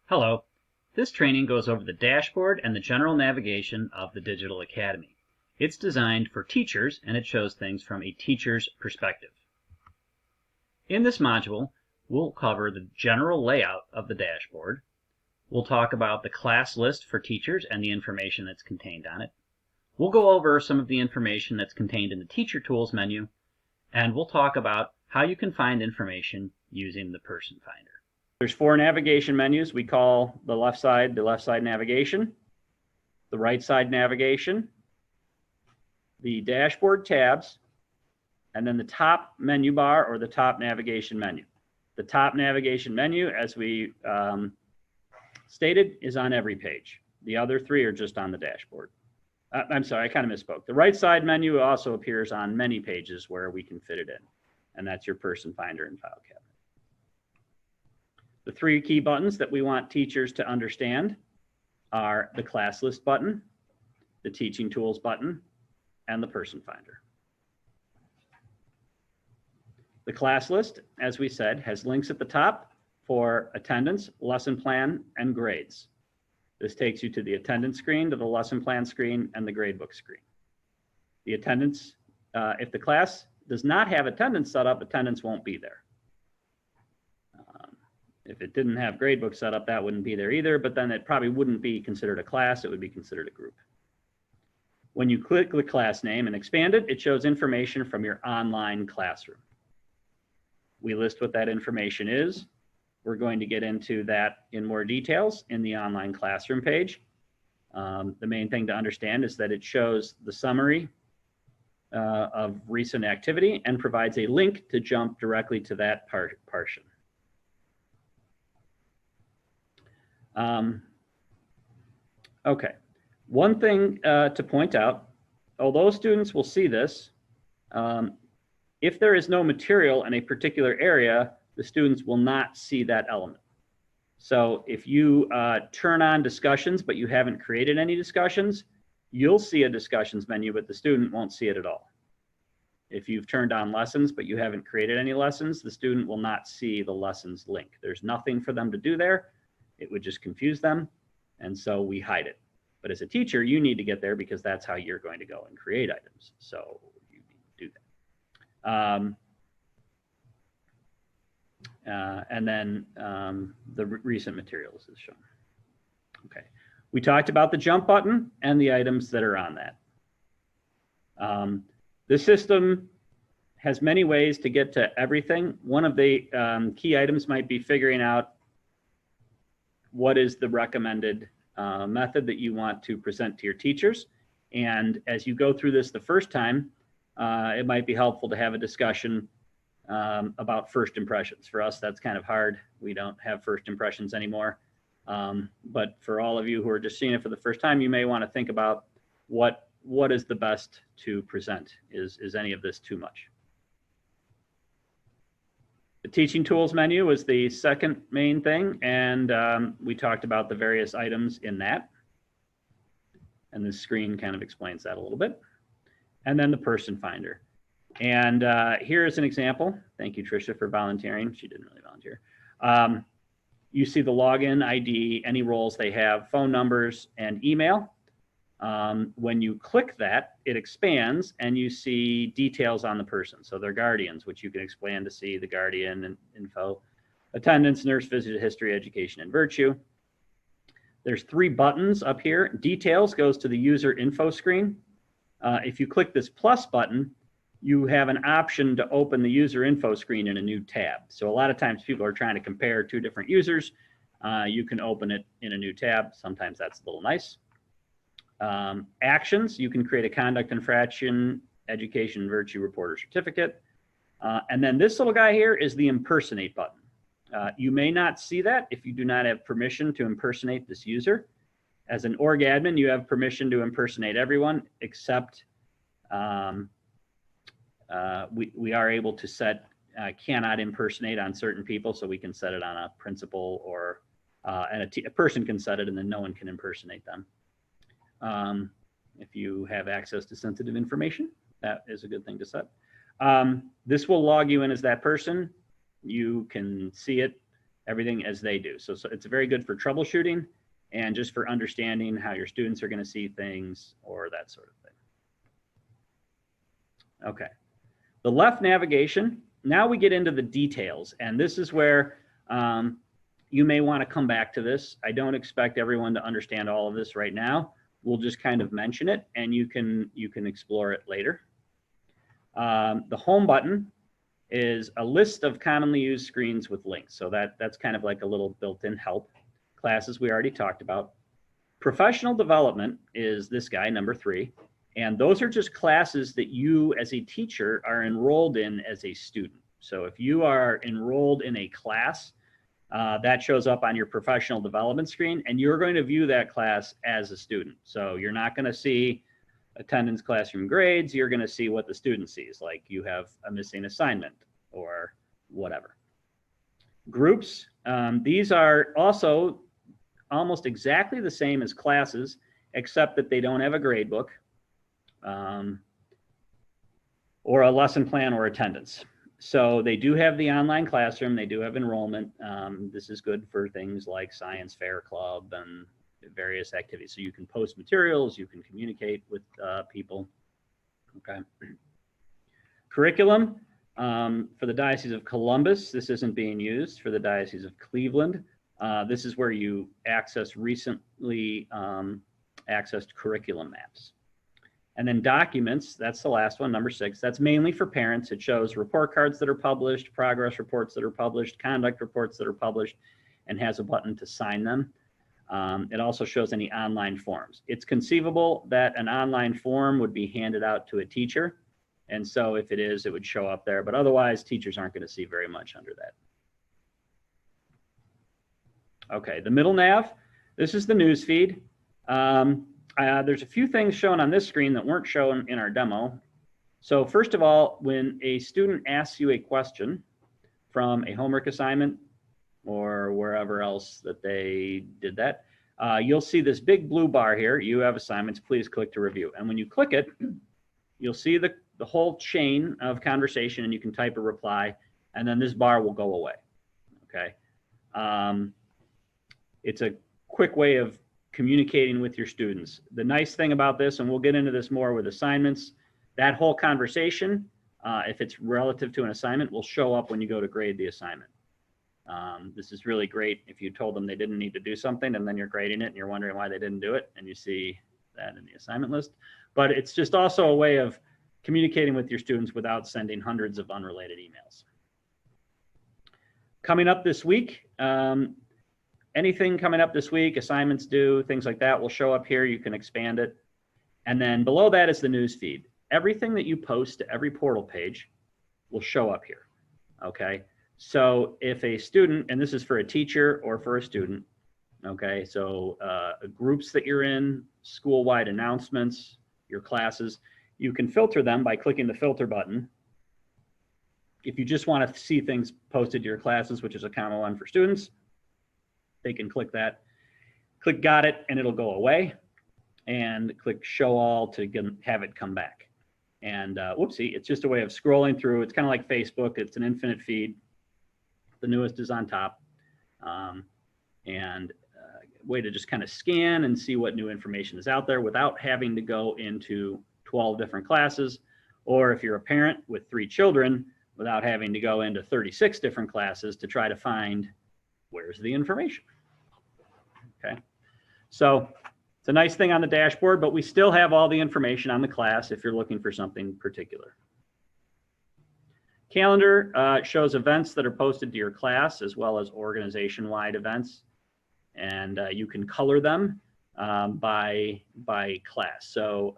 Hello. This training goes over the dashboard and the general navigation of the Digital Academy. It's designed for teachers and it shows things from a teacher's perspective. In this module, we'll cover the general layout of the dashboard. We'll talk about the class list for teachers and the information that's contained on it. We'll go over some of the information that's contained in the Teacher Tools menu, and we'll talk about how you can find information using the Person Finder. There's 4 navigation menus. We call the left side navigation, the right side navigation, the dashboard tabs, and then the top menu bar or the top navigation menu. The top navigation menu, as we stated, is on every page. The other 3 are just on the dashboard. I'm sorry, I kind of misspoke. The right side menu also appears on many pages where we can fit it in, and that's your Person Finder and File Cabinet. The 3 key buttons that we want teachers to understand are the Class List button, the Teaching Tools button, and the Person Finder. The Class List, as we said, has links at the top for attendance, lesson plan, and grades. This takes you to the attendance screen, to the lesson plan screen, and the gradebook screen. The attendance, if the class does not have attendance set up, attendance won't be there. If it didn't have gradebook set up, that wouldn't be there either, but then it probably wouldn't be considered a class, it would be considered a group. When you click the class name and expand it, it shows information from your online classroom. We list what that information is. We're going to get into that in more details in the online classroom page. The main thing to understand is that it shows the summary of recent activity and provides a link to jump directly to that portion. Okay, one thing to point out, although students will see this, if there is no material in a particular area, the students will not see that element. So if you turn on discussions, but you haven't created any discussions, you'll see a discussions menu, but the student won't see it at all. If you've turned on lessons, but you haven't created any lessons, the student will not see the lessons link. There's nothing for them to do there. It would just confuse them, and so we hide it. But as a teacher, you need to get there because that's how you're going to go and create items. So you need to do that. And then the recent materials is shown. Okay, we talked about the jump button and the items that are on that. The system has many ways to get to everything. One of the key items might be figuring out what is the recommended method that you want to present to your teachers. And as you go through this the first time, it might be helpful to have a discussion about first impressions. For us, that's kind of hard. We don't have first impressions anymore. But for all of you who are just seeing it for the first time, you may want to think about what is the best to present. Is any of this too much? The Teaching Tools menu was the second main thing, and we talked about the various items in that. And this screen kind of explains that a little bit. And then the Person Finder. And here's an example. Thank you, Tricia, for volunteering. She didn't really volunteer. You see the login ID, any roles they have, phone numbers, and email. When you click that, it expands and you see details on the person. So they're guardians, which you can expand to see the guardian and info, attendance, nurse visit history, education, and virtue. There's 3 buttons up here. Details goes to the user info screen. If you click this plus button, you have an option to open the user info screen in a new tab. So a lot of times people are trying to compare 2 different users. You can open it in a new tab. Sometimes that's a little nice. Actions, you can create a conduct infraction, education, virtue report, or certificate. And then this little guy here is the impersonate button. You may not see that if you do not have permission to impersonate this user. As an org admin, you have permission to impersonate everyone except we are able to set cannot impersonate on certain people, so we can set it on a principal or and a person can set it and then no one can impersonate them. If you have access to sensitive information, that is a good thing to set. This will log you in as that person. You can see it everything as they do. So it's very good for troubleshooting and just for understanding how your students are going to see things or that sort of thing. Okay. The left navigation, now we get into the details, and this is where you may want to come back to this. I don't expect everyone to understand all of this right now. We'll just kind of mention it, and you can explore it later. The home button is a list of commonly used screens with links. So that's kind of like a little built-in help. Classes we already talked about. Professional development is this guy, number 3. And those are just classes that you as a teacher are enrolled in as a student. So if you are enrolled in a class, that shows up on your professional development screen, and you're going to view that class as a student. So you're not going to see attendance, classroom grades. You're going to see what the student sees, like you have a missing assignment or whatever. Groups, these are also almost exactly the same as classes, except that they don't have a grade book or a lesson plan or attendance. So they do have the online classroom. They do have enrollment. This is good for things like science fair club and various activities. So you can post materials, you can communicate with people. Okay. Curriculum for the Diocese of Columbus. This isn't being used for the Diocese of Cleveland. This is where you access recently accessed curriculum maps. And then documents, that's the last one, number 6. That's mainly for parents. It shows report cards that are published, progress reports that are published, conduct reports that are published, and has a button to sign them. It also shows any online forms. It's conceivable that an online form would be handed out to a teacher. And so if it is, it would show up there. But otherwise, teachers aren't going to see very much under that. Okay, the middle nav, this is the news feed. There's a few things shown on this screen that weren't shown in our demo. So first of all, when a student asks you a question from a homework assignment or wherever else that they did that, you'll see this big blue bar here. You have assignments, please click to review. And when you click it, you'll see the whole chain of conversation, and you can type a reply, and then this bar will go away. Okay. It's a quick way of communicating with your students. The nice thing about this, and we'll get into this more with assignments, that whole conversation, if it's relative to an assignment, will show up when you go to grade the assignment. This is really great if you told them they didn't need to do something and then you're grading it and you're wondering why they didn't do it, and you see that in the assignment list. But it's just also a way of communicating with your students without sending hundreds of unrelated emails. Coming up this week, anything coming up this week, assignments due, things like that will show up here. You can expand it. And then below that is the news feed. Everything that you post to every portal page will show up here. Okay. So if a student, and this is for a teacher or for a student, okay, so groups that you're in, school-wide announcements, your classes, you can filter them by clicking the filter button. If you just want to see things posted to your classes, which is a common one for students, they can click that, click got it, and it'll go away, and click show all to have it come back. And whoopsie, it's just a way of scrolling through. It's kind of like Facebook. It's an infinite feed. The newest is on top. And way to just kind of scan and see what new information is out there without having to go into 12 different classes, or if you're a parent with 3 children, without having to go into 36 different classes to try to find where's the information. Okay, so it's a nice thing on the dashboard, but we still have all the information on the class if you're looking for something particular. Calendar shows events that are posted to your class as well as organization-wide events, and you can color them by class. So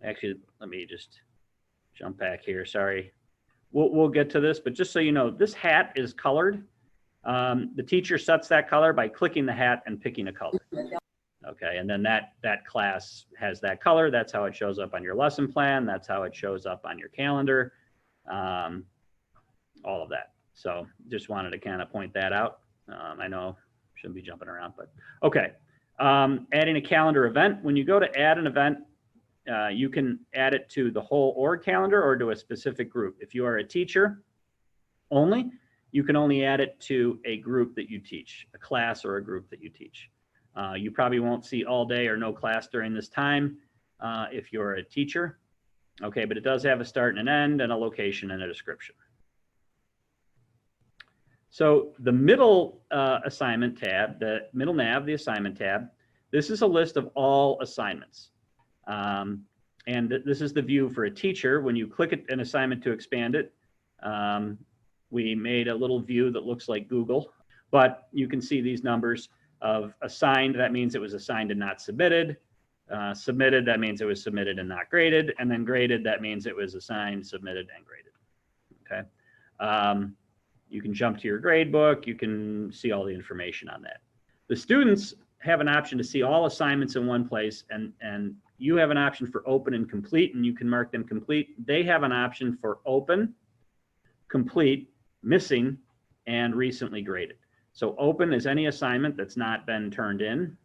actually, let me just jump back here. Sorry, we'll get to this, but just so you know, this hat is colored. The teacher sets that color by clicking the hat and picking a color. Okay, and then that class has that color. That's how it shows up on your lesson plan. That's how it shows up on your calendar. All of that. So just wanted to kind of point that out. I know I shouldn't be jumping around, but okay. Adding a calendar event. When you go to add an event, you can add it to the whole org calendar or to a specific group. If you are a teacher only, you can only add it to a group that you teach, a class or a group that you teach. You probably won't see all day or no class during this time if you're a teacher. Okay, but it does have a start and an end and a location and a description. So the middle assignment tab, the middle nav, the assignment tab, this is a list of all assignments. And this is the view for a teacher. When you click an assignment to expand it, we made a little view that looks like Google, but you can see these numbers of assigned. That means it was assigned and not submitted. Submitted, that means it was submitted and not graded. And then graded, that means it was assigned, submitted, and graded. Okay. You can jump to your grade book. You can see all the information on that. The students have an option to see all assignments in one place, and you have an option for open and complete, and you can mark them complete. They have an option for open, complete, missing, and recently graded. So open is any assignment that's not been turned in.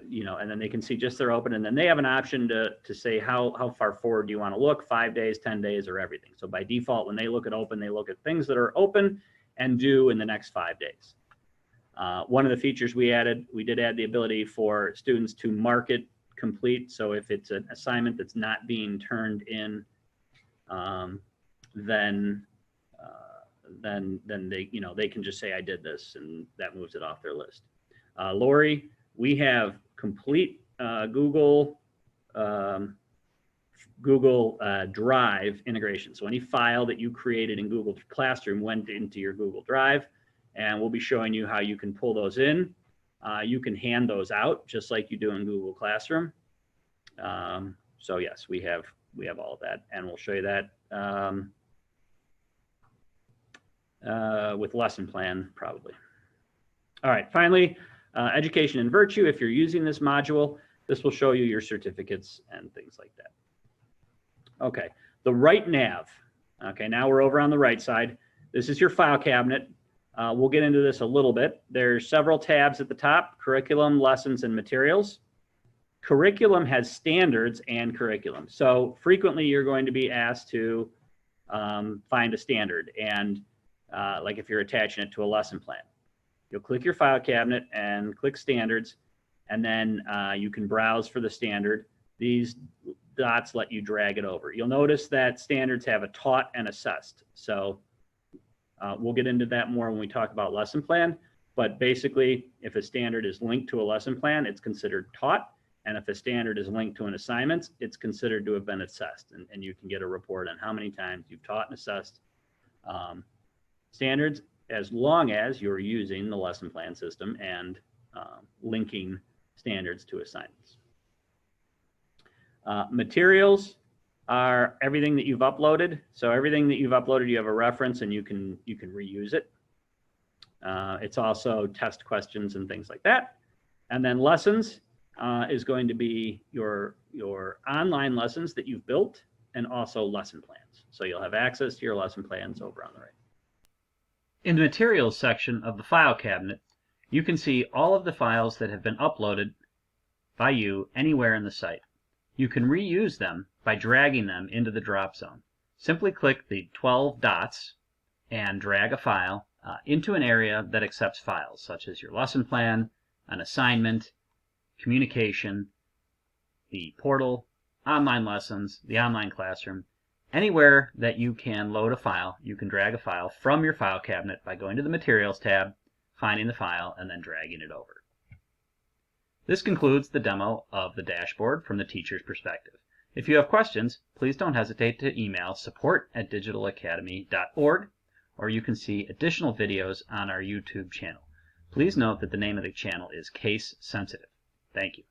You know, and then they can see just they're open, and then they have an option to say how far forward do you want to look, 5 days, 10 days, or everything. So by default, when they look at open, they look at things that are open and due in the next 5 days. One of the features we did add the ability for students to mark it complete. So if it's an assignment that's not being turned in, then they, you know, they can just say I did this, and that moves it off their list. Lori, we have complete Google Drive integration. So any file that you created in Google Classroom went into your Google Drive, and we'll be showing you how you can pull those in. You can hand those out just like you do in Google Classroom. So yes, we have all of that, and we'll show you that with lesson plan probably. All right, finally, education and virtue. If you're using this module, this will show you your certificates and things like that. Okay, the right nav. Okay, now we're over on the right side. This is your file cabinet. We'll get into this a little bit. There's several tabs at the top: curriculum, lessons, and materials. Curriculum has standards and curriculum. So frequently you're going to be asked to find a standard, and like if you're attaching it to a lesson plan. You'll click your file cabinet and click standards, and then you can browse for the standard. These dots let you drag it over. You'll notice that standards have a taught and assessed. So we'll get into that more when we talk about lesson plan. But basically, if a standard is linked to a lesson plan, it's considered taught. And if a standard is linked to an assignment, it's considered to have been assessed. And you can get a report on how many times you've taught and assessed standards, as long as you're using the lesson plan system and linking standards to assignments. Materials are everything that you've uploaded. So everything that you've uploaded, you have a reference, and you can reuse it. It's also test questions and things like that. And then lessons is going to be your online lessons that you've built, and also lesson plans. So you'll have access to your lesson plans over on the right. In the materials section of the file cabinet, you can see all of the files that have been uploaded by you anywhere in the site. You can reuse them by dragging them into the drop zone. Simply click the 12 dots and drag a file into an area that accepts files, such as your lesson plan, an assignment, communication, the portal, online lessons, the online classroom. Anywhere that you can load a file, you can drag a file from your file cabinet by going to the Materials tab, finding the file, and then dragging it over. This concludes the demo of the dashboard from the teacher's perspective. If you have questions, please don't hesitate to email support@digitalacademy.org, or you can see additional videos on our YouTube channel. Please note that the name of the channel is Case Sensitive. Thank you.